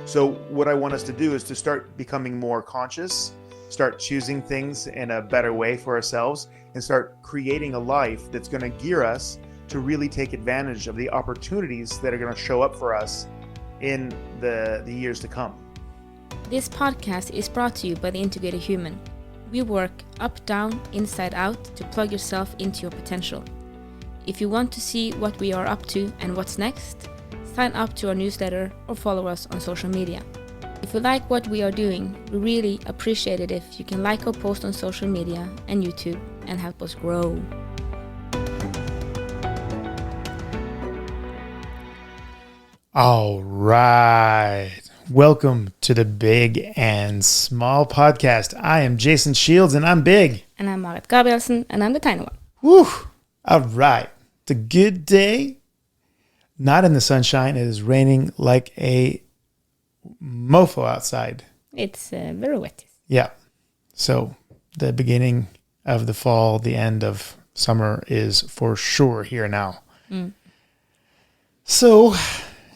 So what I want us to do is to start becoming more conscious, start choosing things in a better way for ourselves, and start creating a life that's going to gear us to really take advantage of the opportunities that are going to show up for us in the years to come. This podcast is brought to you by The Integrated Human. We work up, down, inside out to plug yourself into your potential. If you want to see what we are up to and what's next, sign up to our newsletter or follow us on social media. If you like what we are doing, we really appreciate it if you can like our post on social media and YouTube and help us grow. All right. Welcome to the Big and Small podcast. I am Jason Shields and I'm big. And I'm Marit Gabrielsen and I'm the tiny one. Woo! All right. It's a good day. Not in the sunshine. It is raining like a mofo outside. It's very wet. Yeah. So the beginning of the fall, the end of summer is for sure here now. So,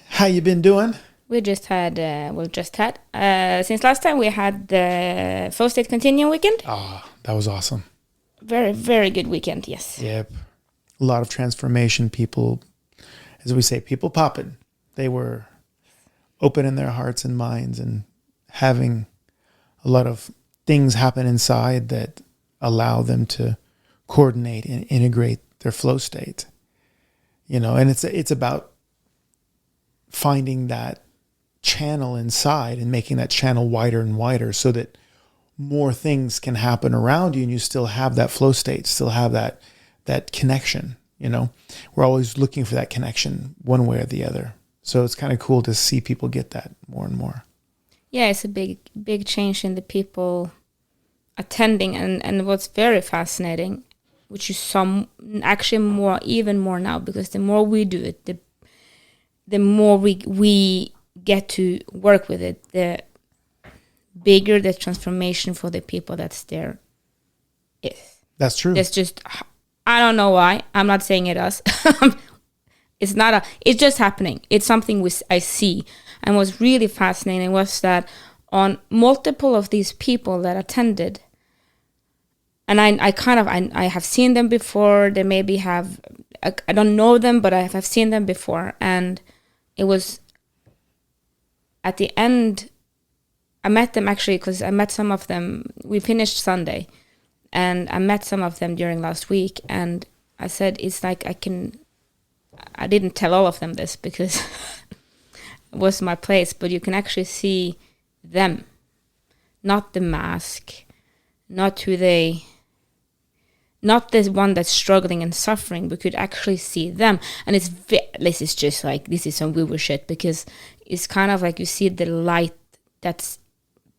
how you been doing? We just had, since last time we had the Flow State Continuum weekend. Oh, that was awesome. Very, very good weekend, yes. Yep. A lot of transformation. People, as we say, people popping. They were opening their hearts and minds and having a lot of things happen inside that allow them to coordinate and integrate their flow state. You know, and it's about finding that channel inside and making that channel wider and wider so that more things can happen around you and you still have that flow state, still have that connection. You know, we're always looking for that connection one way or the other. So it's kind of cool to see people get that more and more. Yeah, it's a big change in the people attending, and what's very fascinating, which is even more now, because the more we do it, the more we get to work with it, the bigger the transformation for the people that's there is. That's true. It's just, I don't know why. I'm not saying it us. It's just happening. It's something I see. And what's really fascinating was that on multiple of these people that attended, and I have seen them before. They maybe I don't know them, but I have seen them before. And it was at the end, I met them actually because I met some of them. We finished Sunday, and I met some of them during last week. And I said, it's like I didn't tell all of them this because it was my place, but you can actually see them, not the mask, not the one that's struggling and suffering, but could actually see them. And this is some woo-woo shit, because it's kind of like you see the light that's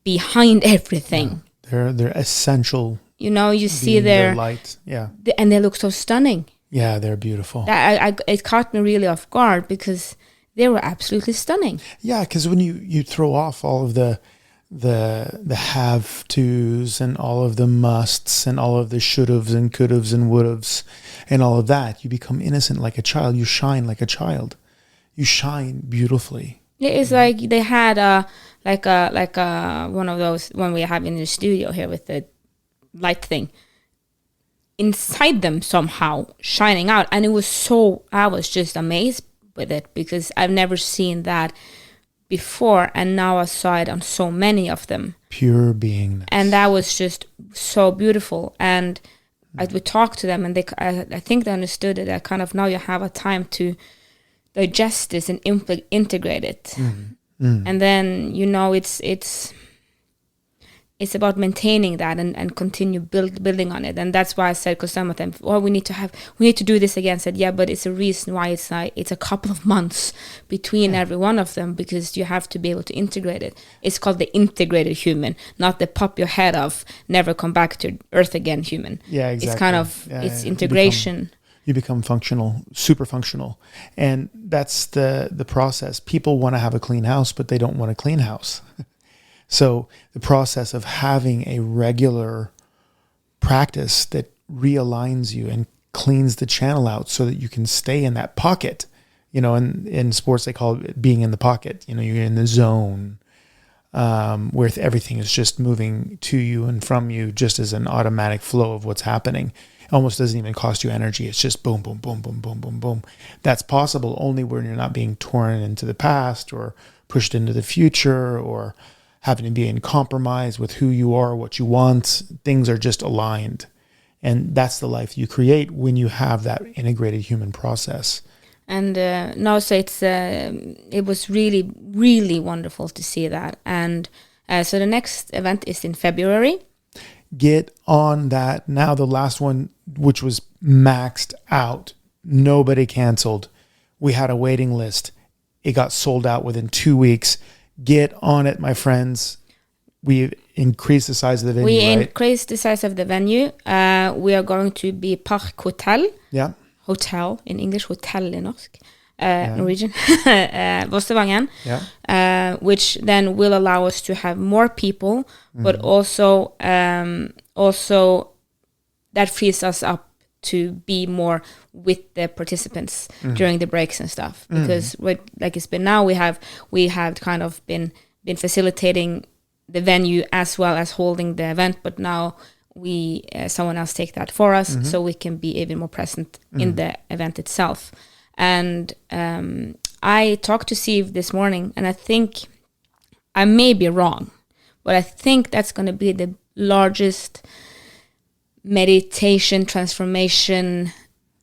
behind everything. Yeah, they're essential. You know, you see their light. Yeah. And they look so stunning. Yeah, they're beautiful. It caught me really off guard because they were absolutely stunning. Yeah, because when you throw off all of the have-tos and all of the musts and all of the should-haves and could-haves and would-haves and all of that, you become innocent like a child. You shine like a child. You shine beautifully. It's like they had one of those one we have in the studio here with the light thing inside them somehow shining out, and I was just amazed with it because I've never seen that before, and now I saw it on so many of them. Pure beingness. And that was just so beautiful. And I would talk to them, and I think they understood it, that kind of now you have a time to digest this and integrate it. And then, you know, it's about maintaining that and continue building on it. And that's why I said, because some of them, we need to do this again. I said, yeah, but it's a reason why it's a couple of months between every one of them, because you have to be able to integrate it. It's called the integrated human, not the pop your head off, never come back to earth again human. Yeah, exactly. It's kind of, it's integration. You become functional, super functional. And that's the process. People want to have a clean house, but they don't want a clean house. So the process of having a regular practice that realigns you and cleans the channel out so that you can stay in that pocket. You know, in sports, they call it being in the pocket. You know, you're in the zone. where everything is just moving to you and from you just as an automatic flow of what's happening. It almost doesn't even cost you energy. It's just boom, boom, boom, boom, boom, boom, boom. That's possible only when you're not being torn into the past or pushed into the future or having to be in compromise with who you are, what you want. Things are just aligned. And that's the life you create when you have that integrated human process. And no, so it was really, really wonderful to see that. And so the next event is in February. Get on that. Now the last one, which was maxed out, nobody canceled. We had a waiting list. It got sold out within 2 weeks. Get on it, my friends. We increased the size of the venue, We right? increased the size of the venue. We are going to be Park Hotel. Yeah. Hotel in English, hotel in norsk, Norwegian, Vossevangen, which then will allow us to have more people, but also that frees us up to be more with the participants during the breaks and stuff. Because like it's been now, we have kind of been facilitating the venue as well as holding the event, but now we someone else take that for us, so we can be even more present in the event itself. And I talked to Siv this morning, and I think I may be wrong, but I think that's going to be the largest meditation transformation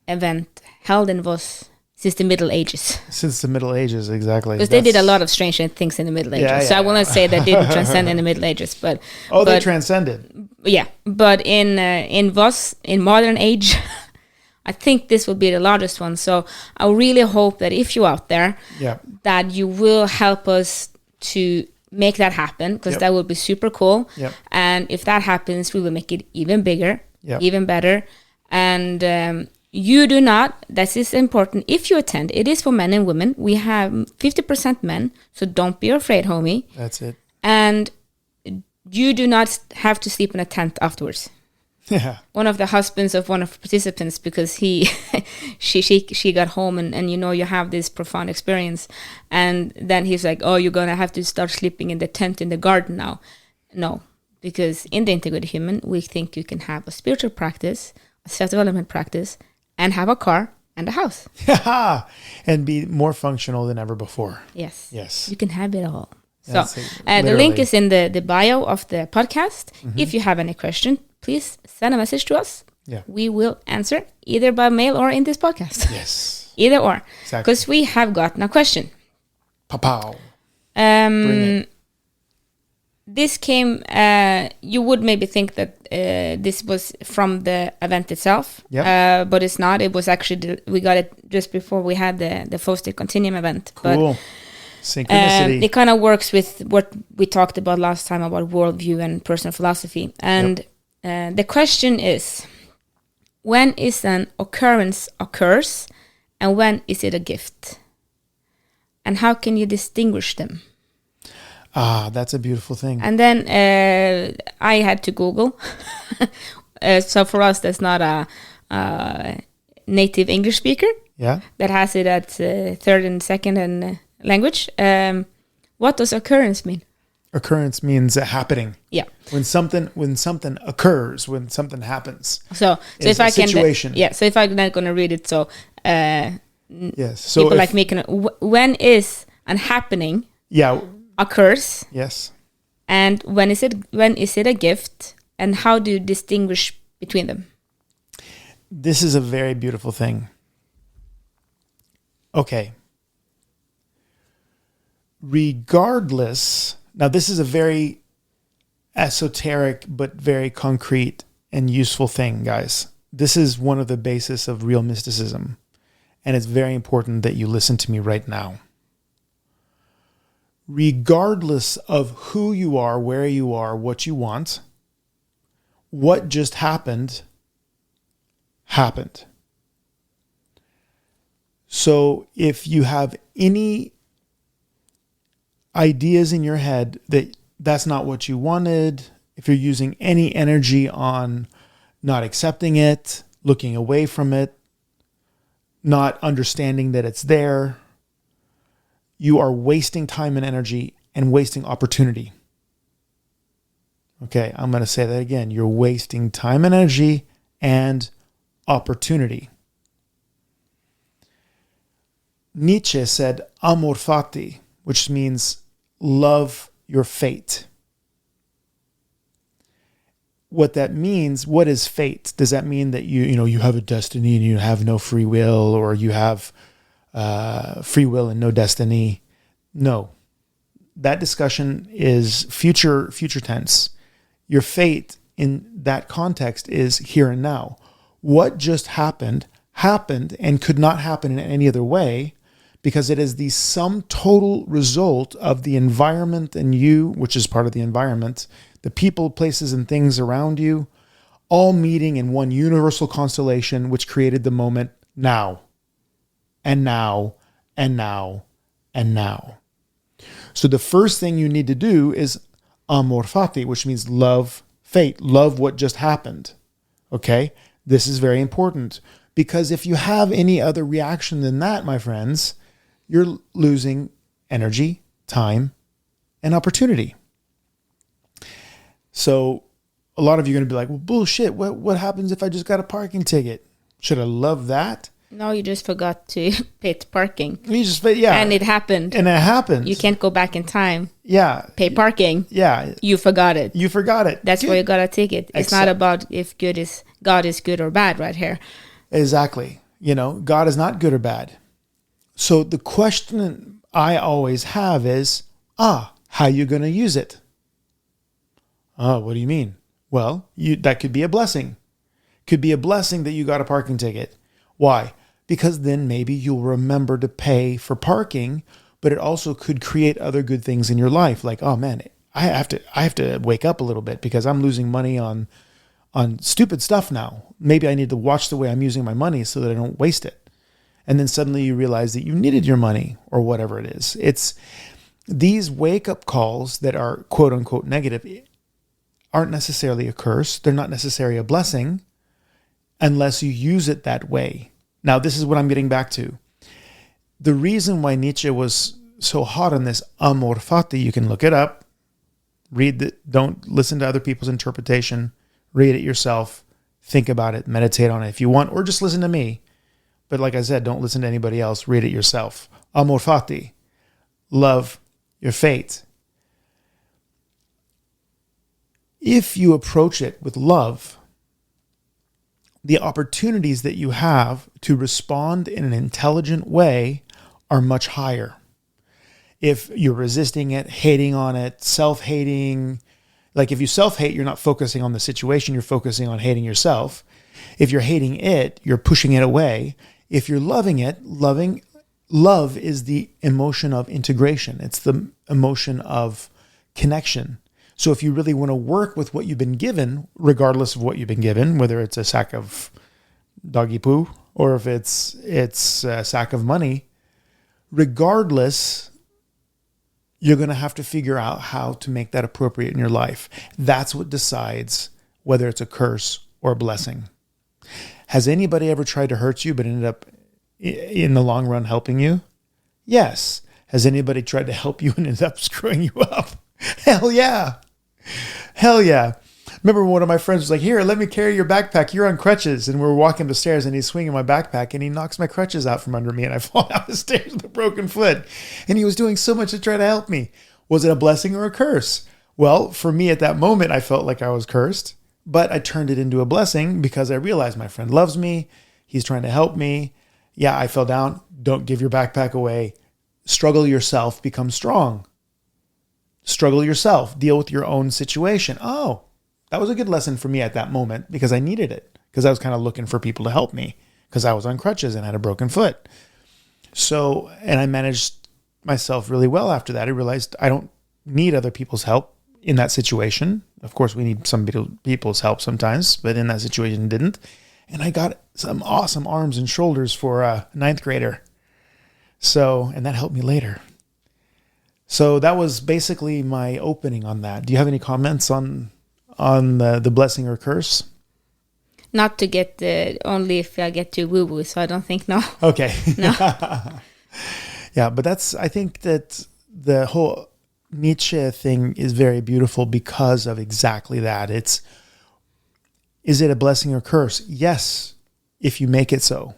event held in Voss since the Middle Ages. Since the Middle Ages, exactly. Because they did a lot of strange things in the Middle Ages. So I will not say that didn't transcend in the Middle Ages, but they transcended. Yeah, but in Voss, in modern age, I think this will be the largest one. So I really hope that if you're out there, that you will help us to make that happen, because that would be super cool. And if that happens, we will make it even bigger, even better. And you do not, this is important, if you attend, it is for men and women. We have 50% men, so don't be afraid, homie. That's it. And you do not have to sleep in a tent afterwards. Yeah. One of the husbands of one of the participants, because she got home and you have this profound experience, and then he's like, oh, you're gonna have to start sleeping in the tent in the garden now. No, because in the integrated human, we think you can have a spiritual practice, a self-development practice, and have a car and a house. And be more functional than ever before. Yes. You can have it all. So the link is in the bio of the podcast. If you have any question, please send a message to us. Yeah. We will answer either by mail or in this podcast. Yes. Either or. Exactly. Because we have gotten a question. Pow. Bring it. This came, you would maybe think that this was from the event itself, but it's not. It was actually, we got it just before we had the Foster Continuum event. Cool. But, synchronicity. it kind of works with what we talked about last time about worldview and personal philosophy. And the question is, when is an occurrence occurs, and when is it a gift? And how can you distinguish them? That's a beautiful thing. And then I had to Google. So for us, that's not a native English speaker. Yeah. That has it at third and second and language. What does occurrence mean? Occurrence means happening. Yeah. When something occurs, when something happens. So if I can, situation. So if I'm not going to read it, so yes. So people like me can. When is an happening? Yeah. Occurs. Yes. And when is it a gift, and how do you distinguish between them? This is a very beautiful thing. Okay. Regardless, now this is a very esoteric but very concrete and useful thing, guys. This is one of the basis of real mysticism, and it's very important that you listen to me right now. Regardless of who you are, where you are, what you want, what just happened. So if you have any ideas in your head that that's not what you wanted, if you're using any energy on not accepting it, looking away from it, not understanding that it's there, you are wasting time and energy and wasting opportunity. Okay, I'm going to say that again. You're wasting time and energy and opportunity. Nietzsche said, Amor Fati, which means love your fate. What that means, what is fate? Does that mean that you have a destiny and you have no free will, or you have free will and no destiny? No. That discussion is future tense. Your fate in that context is here and now. What just happened and could not happen in any other way, because it is the sum total result of the environment and you, which is part of the environment, the people, places, and things around you, all meeting in one universal constellation, which created the moment now, and now, and now, and now. So the first thing you need to do is Amor Fati, which means love fate, love what just happened. Okay? This is very important, because if you have any other reaction than that, my friends, you're losing energy, time, and opportunity. So a lot of you are going to be like, well, bullshit. What happens if I just got a parking ticket? Should I love that? No, you just forgot to pay parking. Yeah. And it happened. You can't go back in time. Yeah. Pay parking. Yeah. You forgot it. That's why you got a ticket. It's not about if God is good or bad right here. Exactly. God is not good or bad. So the question I always have is, how you going to use it? What do you mean? Well, that could be a blessing. Could be a blessing that you got a parking ticket. Why? Because then maybe you'll remember to pay for parking, but it also could create other good things in your life. Like, oh man, I have to wake up a little bit because I'm losing money on stupid stuff now. Maybe I need to watch the way I'm using my money so that I don't waste it. And then suddenly you realize that you needed your money or whatever it is. It's these wake-up calls that are quote unquote negative aren't necessarily a curse. They're not necessarily a blessing unless you use it that way. Now, this is what I'm getting back to. The reason why Nietzsche was so hot on this Amor Fati, you can look it up, read it, don't listen to other people's interpretation, read it yourself, think about it, meditate on it if you want, or just listen to me. But like I said, don't listen to anybody else, read it yourself. Amor Fati, love your fate. If you approach it with love, the opportunities that you have to respond in an intelligent way are much higher. If you're resisting it, hating on it, self-hating, like if you self-hate, you're not focusing on the situation, you're focusing on hating yourself. If you're hating it, you're pushing it away. If you're loving it, love is the emotion of integration. It's the emotion of connection. So if you really want to work with what you've been given, regardless of what you've been given, whether it's a sack of doggy poo or if it's a sack of money, regardless, you're going to have to figure out how to make that appropriate in your life. That's what decides whether it's a curse or a blessing. Has anybody ever tried to hurt you but ended up in the long run helping you? Yes. Has anybody tried to help you and ended up screwing you up? Hell yeah. Hell yeah. Remember one of my friends was like, here, let me carry your backpack. You're on crutches. And we're walking up the stairs and he's swinging my backpack and he knocks my crutches out from under me and I fall down the stairs with a broken foot. And he was doing so much to try to help me. Was it a blessing or a curse? Well, for me at that moment, I felt like I was cursed, but I turned it into a blessing because I realized my friend loves me. He's trying to help me. Yeah, I fell down. Don't give your backpack away. Struggle yourself, become strong. Struggle yourself, deal with your own situation. Oh, that was a good lesson for me at that moment because I needed it, because I was kind of looking for people to help me because I was on crutches and had a broken foot. So, and I managed myself really well after that. I realized I don't need other people's help in that situation. Of course, we need some people's help sometimes, but in that situation, didn't. And I got some awesome arms and shoulders for a 9th grader. So, and that helped me later. So that was basically my opening on that. Do you have any comments on the blessing or curse? Not to get only if I get too woo-woo, so I don't think no. Okay. No. Yeah, but I think that the whole Nietzsche thing is very beautiful because of exactly that. Is it a blessing or curse? Yes, if you make it so.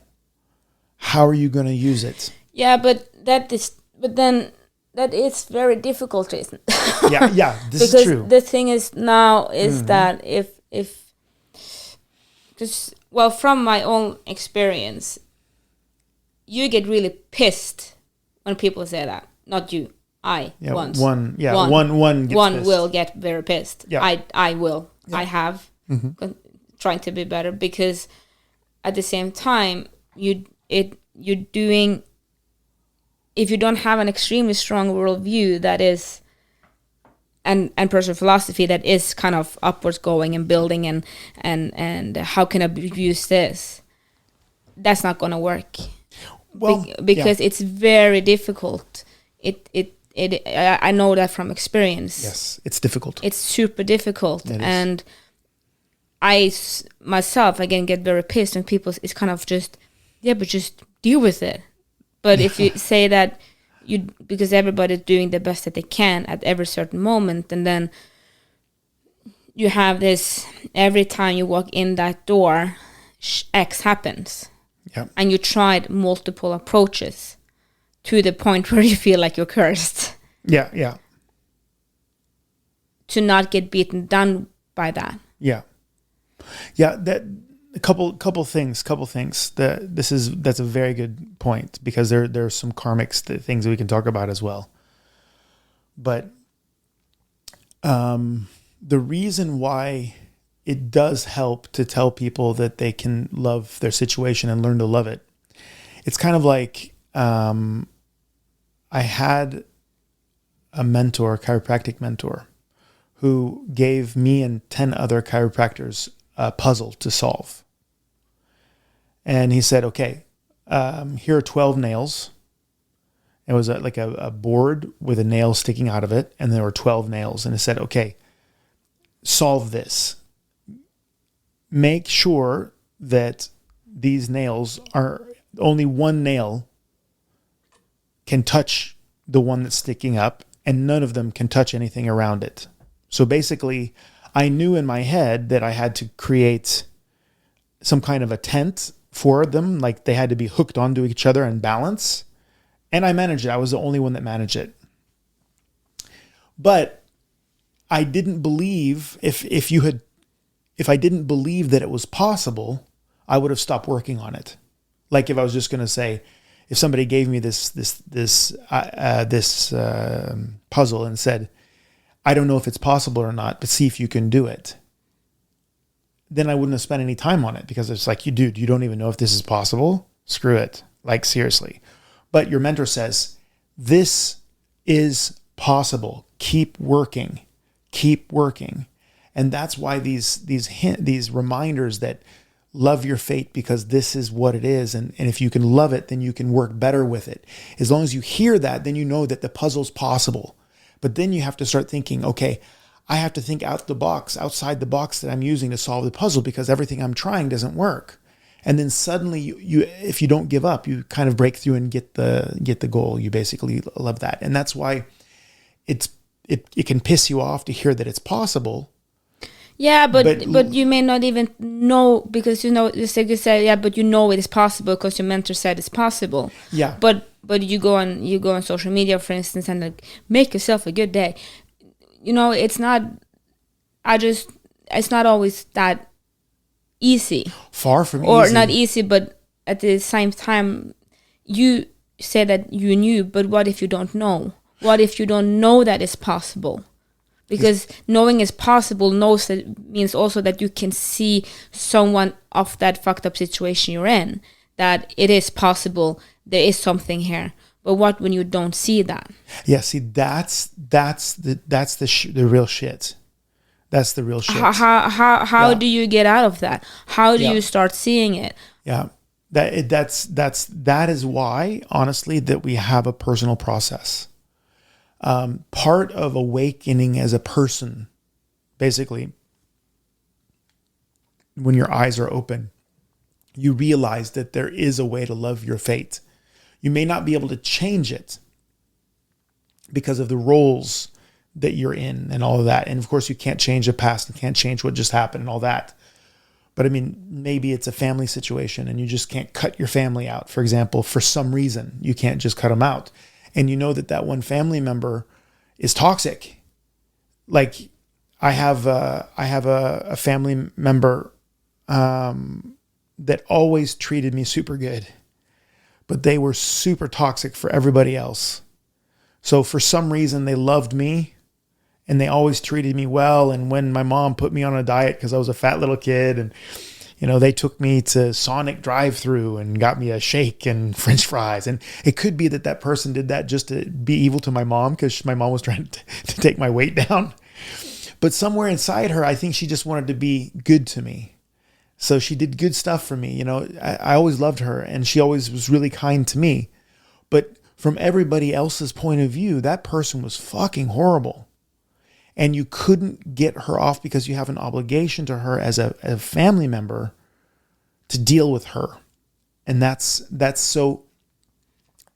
How are you going to use it? Yeah, but then that is very difficult, Jason. Yeah, this because is true. the thing is now is that if because well, from my own experience, you get really pissed when people say that. Not you, I once. One gets One pissed. will get very pissed. Yeah. I will. Yeah. I have trying to be better, because at the same time you're doing, if you don't have an extremely strong worldview that is and personal philosophy that is kind of upwards going and building and how can I use this, that's not going to work. Well, Because it's very difficult. I know that from experience. Yes, it's difficult. It's super difficult. It is. And I myself, again, get very pissed when people, it's kind of just, yeah, but just deal with it. But if you say that because everybody's doing the best that they can at every certain moment, and then you have this, every time you walk in that door, X happens. Yeah. And you tried multiple approaches to the point where you feel like you're cursed. Yeah. To not get beaten down by that. Yeah. That a couple things. That's a very good point, because there's some karmic things that we can talk about as well. But the reason why it does help to tell people that they can love their situation and learn to love it, it's kind of like I had a mentor, chiropractic mentor, who gave me and 10 other chiropractors a puzzle to solve. And he said, okay, here are 12 nails. It was like a board with a nail sticking out of it, and there were 12 nails. And he said, okay, solve this. Make sure that these nails are, only one nail can touch the one that's sticking up, and none of them can touch anything around it. So basically, I knew in my head that I had to create some kind of a tent for them, like they had to be hooked onto each other and balance. And I managed it. I was the only one that managed it. But I didn't believe, if I didn't believe that it was possible, I would have stopped working on it. Like if I was just going to say, if somebody gave me this puzzle and said, I don't know if it's possible or not, but see if you can do it, then I wouldn't have spent any time on it, because it's like, you don't even know if this is possible. Screw it. Like, seriously. But your mentor says, this is possible. Keep working. And that's why these reminders that love your fate, because this is what it is. And if you can love it, then you can work better with it. As long as you hear that, then you know that the puzzle's possible. But then you have to start thinking, okay, I have to think outside the box that I'm using to solve the puzzle, because everything I'm trying doesn't work. And then suddenly you if you don't give up, you kind of break through and get the goal. You basically love that. And that's why it can piss you off to hear that it's possible. Yeah, but you may not even know, because just like you said, yeah, but it is possible because your mentor said it's possible. Yeah. But you go on social media, for instance, and like, make yourself a good day. It's not always that easy. Far from or easy. Not easy, but at the same time, you say that you knew, but what if you don't know? What if you don't know that it's possible? Because knowing it's possible means also that you can see someone of that fucked up situation you're in, that it is possible, there is something here. But what when you don't see that? Yeah, see, that's the real shit. That's the real shit. How do you get out of that? How do you start seeing it? Yeah, that is why, honestly, that we have a personal process. Part of awakening as a person, basically, when your eyes are open, you realize that there is a way to love your fate. You may not be able to change it because of the roles that you're in and all of that. And of course you can't change the past and can't change what just happened and all that. But I mean, maybe it's a family situation and you just can't cut your family out. For example, for some reason, you can't just cut them out. And you know that that one family member is toxic. Like I have a family member that always treated me super good, but they were super toxic for everybody else. So for some reason, they loved me and they always treated me well. And when my mom put me on a diet because I was a fat little kid, and you know, they took me to Sonic drive-through and got me a shake and French fries. And it could be that that person did that just to be evil to my mom because my mom was trying to take my weight down. But somewhere inside her, I think she just wanted to be good to me. So she did good stuff for me. You know, I always loved her and she always was really kind to me. But from everybody else's point of view, that person was fucking horrible. And you couldn't get her off because you have an obligation to her as a family member to deal with her. And that's so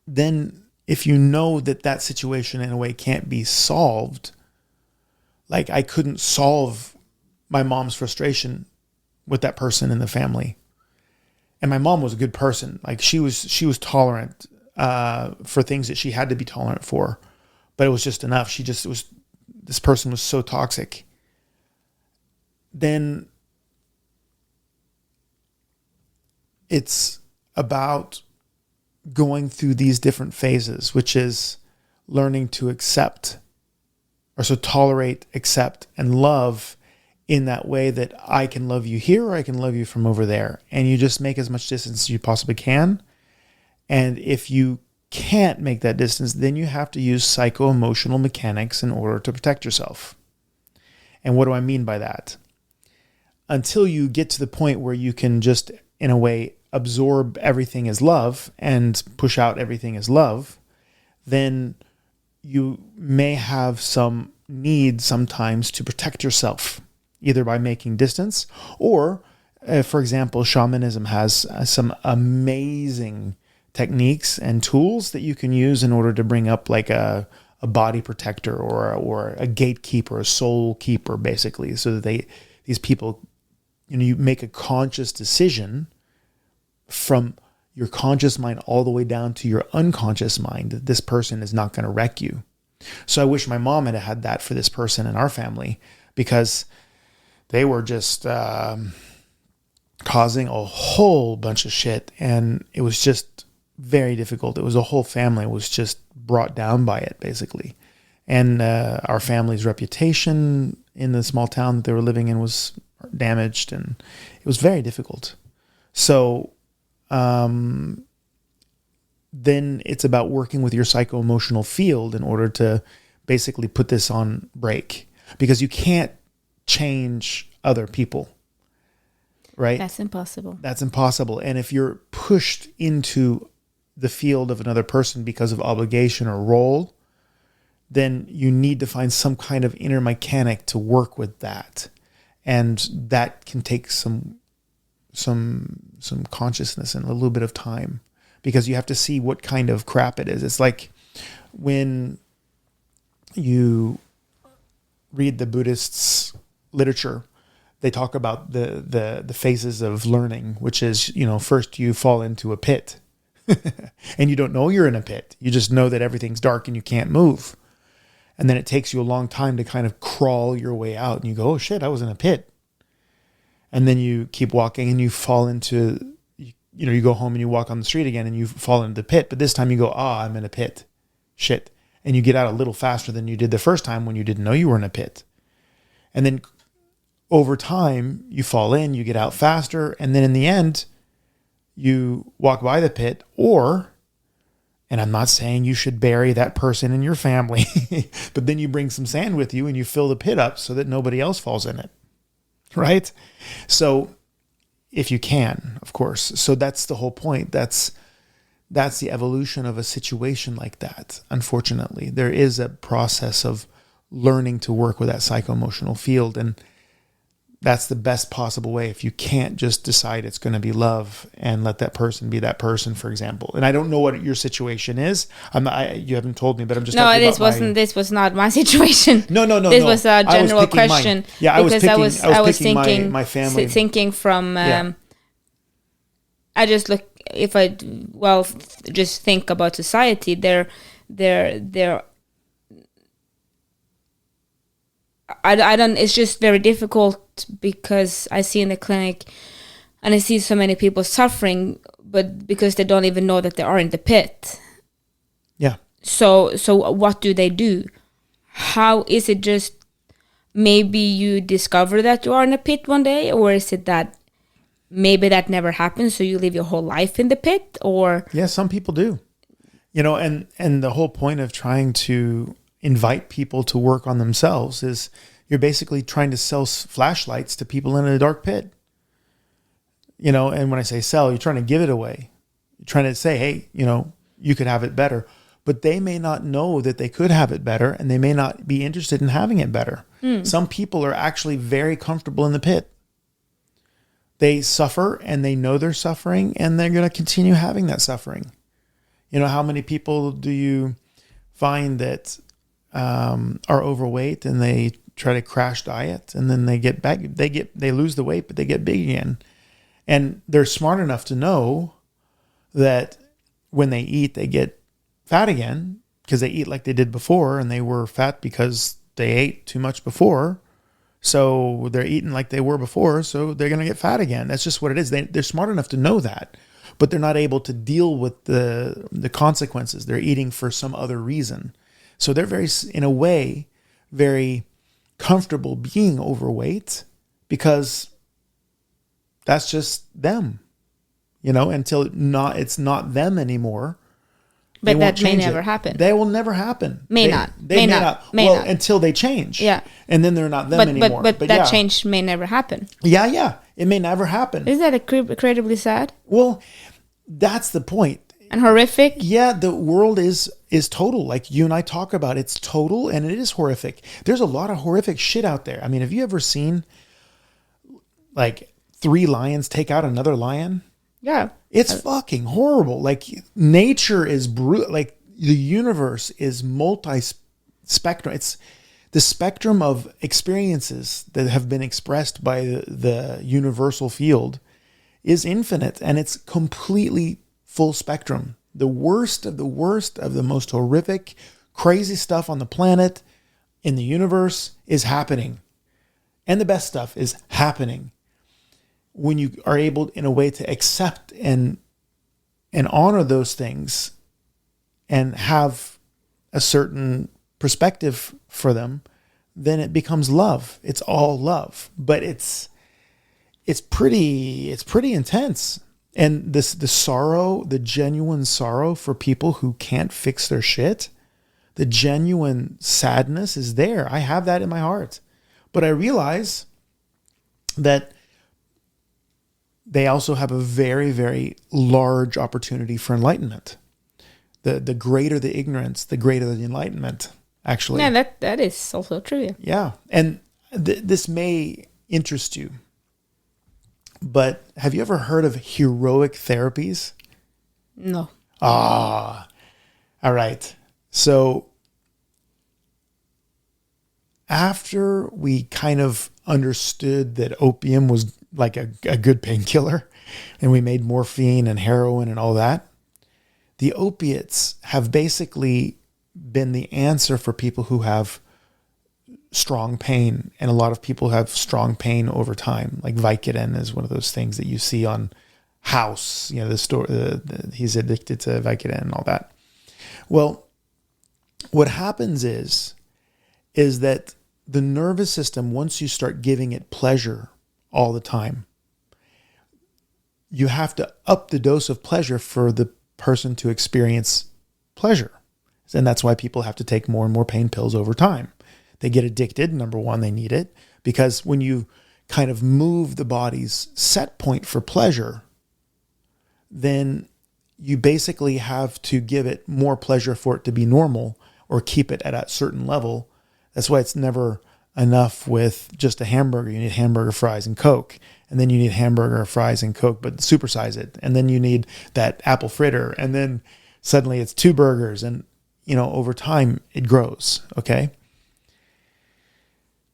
then if you know that that situation in a way can't be solved, like I couldn't solve my mom's frustration with that person in the family. And my mom was a good person. Like she was tolerant for things that she had to be tolerant for, but it was just enough. This person was so toxic. Then it's about going through these different phases, which is learning to accept, or so tolerate, accept, and love in that way that I can love you here or I can love you from over there. And you just make as much distance as you possibly can. And if you can't make that distance, then you have to use psycho-emotional mechanics in order to protect yourself. And what do I mean by that? Until you get to the point where you can just, in a way, absorb everything as love and push out everything as love, then you may have some need sometimes to protect yourself, either by making distance or, for example, shamanism has some amazing techniques and tools that you can use in order to bring up like a body protector or a gatekeeper, a soul keeper, basically, so that these people, you know, you make a conscious decision from your conscious mind all the way down to your unconscious mind that this person is not going to wreck you. So I wish my mom had had that for this person in our family, because they were just causing a whole bunch of shit, and it was just very difficult. It was a whole family was just brought down by it, basically. And our family's reputation in the small town that they were living in was damaged, and it was very difficult. So then it's about working with your psycho-emotional field in order to basically put this on break, because you can't change other people, right? That's impossible. That's impossible. And if you're pushed into the field of another person because of obligation or role, then you need to find some kind of inner mechanic to work with that. And that can take some consciousness and a little bit of time, because you have to see what kind of crap it is. It's like when you read the Buddhists' literature, they talk about the phases of learning, which is, you know, first you fall into a pit and you don't know you're in a pit. You just know that everything's dark and you can't move. And then it takes you a long time to kind of crawl your way out, and you go, oh shit, I was in a pit. And then you keep walking and you fall into, you know, you go home and you walk on the street again and you fall into the pit. But this time you go, I'm in a pit. Shit. And you get out a little faster than you did the first time when you didn't know you were in a pit. And then over time you fall in, you get out faster. And then in the end, you walk by the pit, or, and I'm not saying you should bury that person in your family, but then you bring some sand with you and you fill the pit up so that nobody else falls in it. Right? So if you can, of course. So that's the whole point. That's the evolution of a situation like that. Unfortunately, there is a process of learning to work with that psycho-emotional field. And that's the best possible way. If you can't just decide it's going to be love and let that person be that person, for example. And I don't know what your situation is. You haven't told me, but I'm just no. This was not my situation. No. This was a general question. Mine. Yeah, because I was thinking my family. Thinking from. I just look if I just think about society. They're I don't. It's just very difficult because I see in the clinic, and I see so many people suffering, but because they don't even know that they are in the pit. Yeah. So what do they do? How is it? Just maybe you discover that you are in a pit one day, or is it that maybe that never happens, so you live your whole life in the pit? Or yeah, some people do. And the whole point of trying to invite people to work on themselves is you're basically trying to sell flashlights to people in a dark pit. And when I say sell, you're trying to give it away. You're trying to say, hey, you could have it better. But they may not know that they could have it better, and they may not be interested in having it better. Some people are actually very comfortable in the pit. They suffer and they know they're suffering, and they're going to continue having that suffering. How many people do you find that are overweight and they try to crash diet, and then they get back, they lose the weight, but they get big again. And they're smart enough to know that when they eat, they get fat again because they eat like they did before, and they were fat because they ate too much before. So they're eating like they were before, so they're going to get fat again. That's just what it is. They're smart enough to know that, but they're not able to deal with the consequences. They're eating for some other reason. So they're in a way, very comfortable being overweight because that's just them, until it's not them anymore. But that may never happen. They will never happen. May not. Until they change. Yeah. And then they're not them anymore. But that change may never happen. Yeah. It may never happen. Isn't that incredibly sad? Well, that's the point. And horrific? Yeah, the world is total. Like you and I talk about, it's total and it is horrific. There's a lot of horrific shit out there. I mean, have you ever seen like 3 lions take out another lion? Yeah. It's fucking horrible. Like nature is brutal. Like the universe is multi-spectrum. It's the spectrum of experiences that have been expressed by the universal field is infinite, and it's completely full spectrum. The worst of the most horrific, crazy stuff on the planet, in the universe, is happening. And the best stuff is happening. When you are able, in a way, to accept and honor those things and have a certain perspective for them, then it becomes love. It's all love. But it's pretty intense. And the sorrow, the genuine sorrow for people who can't fix their shit, the genuine sadness is there. I have that in my heart. But I realize that they also have a very, very large opportunity for enlightenment. The greater the ignorance, the greater the enlightenment, actually. Yeah, that is also true. Yeah. And this may interest you, but have you ever heard of heroic therapies? No. All right. So after we kind of understood that opium was like a good painkiller, and we made morphine and heroin and all that, the opiates have basically been the answer for people who have strong pain. And a lot of people have strong pain over time. Like Vicodin is one of those things that you see on House, the store, he's addicted to Vicodin and all that. Well, what happens is that the nervous system, once you start giving it pleasure all the time, you have to up the dose of pleasure for the person to experience pleasure. And that's why people have to take more and more pain pills over time. They get addicted. Number one, they need it because when you kind of move the body's set point for pleasure, then you basically have to give it more pleasure for it to be normal or keep it at a certain level. That's why it's never enough with just a hamburger. You need hamburger, fries, and Coke. And then you need hamburger, fries, and Coke, but supersize it. And then you need that apple fritter. And then suddenly it's 2 burgers. And, over time it grows. Okay.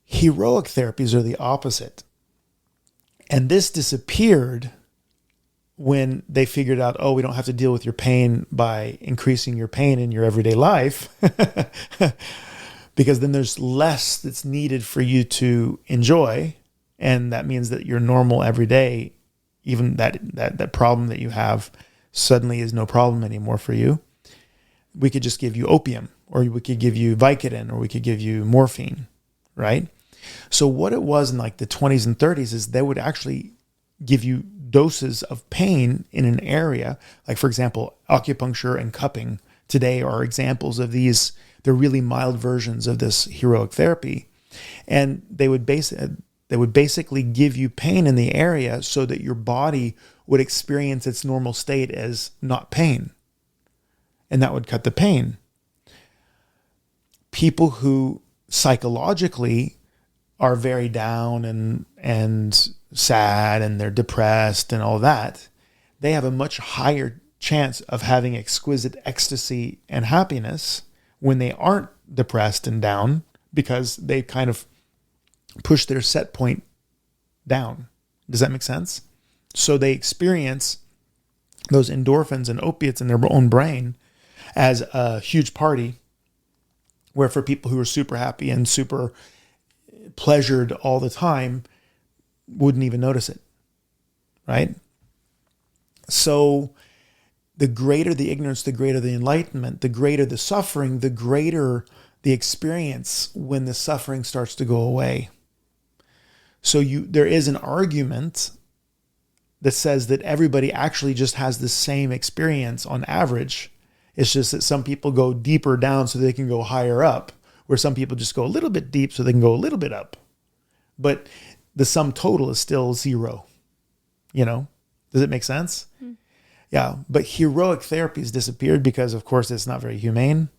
Heroic therapies are the opposite. And this disappeared when they figured out, oh, we don't have to deal with your pain by increasing your pain in your everyday life. Because then there's less that's needed for you to enjoy. And that means that your normal everyday, even that problem that you have suddenly is no problem anymore for you. We could just give you opium, or we could give you Vicodin, or we could give you morphine, right? So what it was in like the 20s and 30s is they would actually give you doses of pain in an area. Like, for example, acupuncture and cupping today are examples of these. They're really mild versions of this heroic therapy. And they would basically give you pain in the area so that your body would experience its normal state as not pain. And that would cut the pain. People who psychologically are very down and sad and they're depressed and all that, they have a much higher chance of having exquisite ecstasy and happiness when they aren't depressed and down, because they kind of push their set point down. Does that make sense? So they experience those endorphins and opiates in their own brain as a huge party, where for people who are super happy and super pleasured all the time, wouldn't even notice it, right? So the greater the ignorance, the greater the enlightenment, the greater the suffering, the greater the experience when the suffering starts to go away. So there is an argument that says that everybody actually just has the same experience on average. It's just that some people go deeper down so they can go higher up, where some people just go a little bit deep so they can go a little bit up. But the sum total is still 0. Does it make sense? Mm. Yeah. But heroic therapies disappeared because, of course, it's not very humane.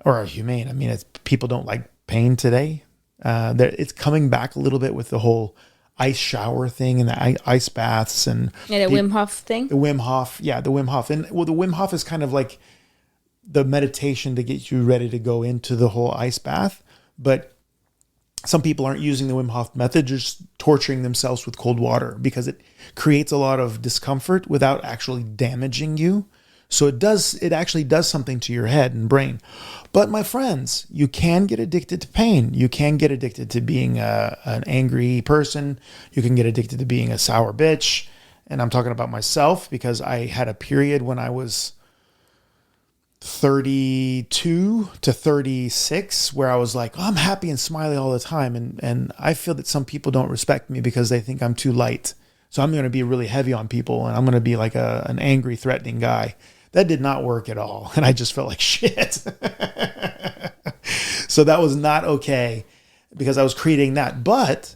Or humane. I mean, people don't like pain today. It's coming back a little bit with the whole ice shower thing and the ice baths and the Wim Hof thing. The Wim Hof, the Wim Hof, and the Wim Hof is kind of like the meditation to get you ready to go into the whole ice bath. But some people aren't using the Wim Hof method, just torturing themselves with cold water because it creates a lot of discomfort without actually damaging you. So it actually does something to your head and brain. But my friends, you can get addicted to pain. You can get addicted to being an angry person. You can get addicted to being a sour bitch. And I'm talking about myself because I had a period when I was 32 to 36 where I was like, I'm happy and smiley all the time. And I feel that some people don't respect me because they think I'm too light. So I'm going to be really heavy on people and I'm going to be like an angry, threatening guy. That did not work at all. And I just felt like shit. So that was not okay because I was creating that. But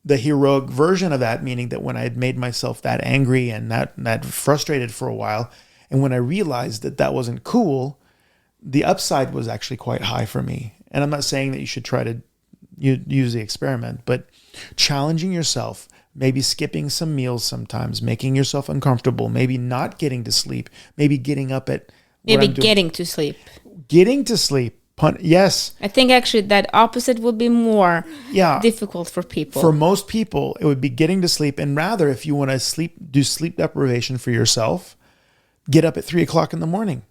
the heroic version of that, meaning that when I had made myself that angry and that frustrated for a while, and when I realized that that wasn't cool, the upside was actually quite high for me. And I'm not saying that you should try to use the experiment, but challenging yourself, maybe skipping some meals sometimes, making yourself uncomfortable, maybe not getting to sleep, maybe getting up at... Getting to sleep. Getting to sleep. Yes. I think actually that opposite would be more difficult for people. For most people, it would be getting to sleep. And rather, if you want to do sleep deprivation for yourself, get up at 3 o'clock in the morning.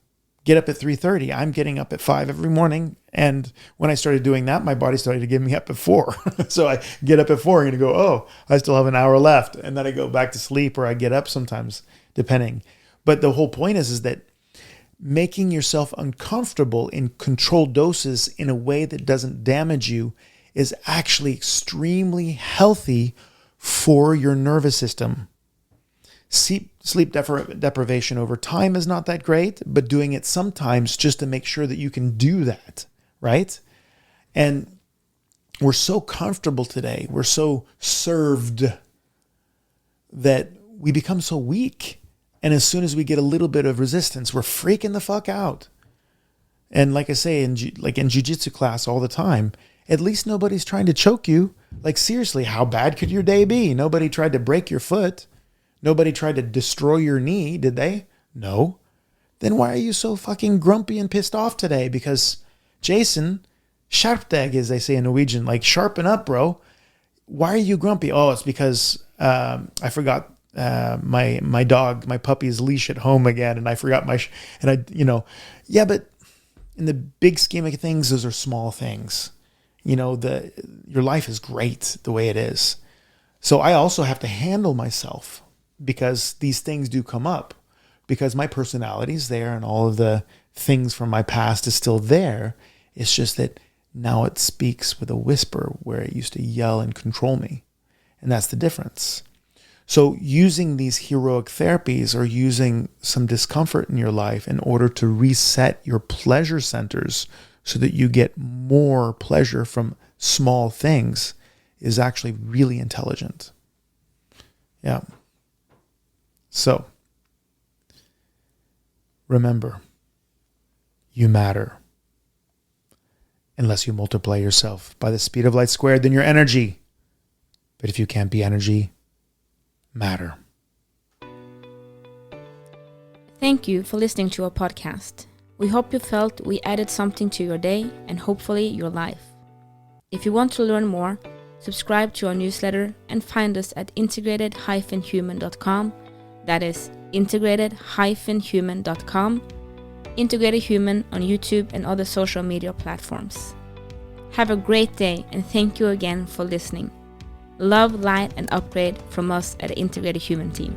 Get up at 3:30. I'm getting up at 5 every morning. And when I started doing that, my body started to get me up at 4. So I get up at 4 and go, oh, I still have an hour left. And then I go back to sleep or I get up sometimes, depending. But the whole point is that making yourself uncomfortable in controlled doses in a way that doesn't damage you is actually extremely healthy for your nervous system. Sleep deprivation over time is not that great, but doing it sometimes just to make sure that you can do that, right? And we're so comfortable today. We're so served that we become so weak. And as soon as we get a little bit of resistance, we're freaking the fuck out. And like I say, in jiu-jitsu class all the time, At least nobody's trying to choke you. Like, seriously, how bad could your day be? Nobody tried to break your foot. Nobody tried to destroy your knee, did they? No. Then why are you so fucking grumpy and pissed off today? Because, Jason, sharp deg, as they say in Norwegian, like, sharpen up, bro. Why are you grumpy? Oh, it's because I forgot my dog, my puppy's leash at home again, and I forgot yeah, but in the big scheme of things, those are small things. Your life is great the way it is. So I also have to handle myself because these things do come up, because my personality is there and all of the things from my past is still there. It's just that now it speaks with a whisper where it used to yell and control me. And that's the difference. So using these heroic therapies or using some discomfort in your life in order to reset your pleasure centers so that you get more pleasure from small things is actually really intelligent. Yeah. So, remember, you matter. Unless you multiply yourself by the speed of light squared, then you're energy. But if you can't be energy, matter. Thank you for listening to our podcast. We hope you felt we added something to your day and hopefully your life. If you want to learn more, subscribe to our newsletter and find us at integrated-human.com. That is integrated-human.com. Integrated Human on YouTube and other social media platforms. Have a great day and thank you again for listening. Love, light, and upgrade from us at the Integrated Human team.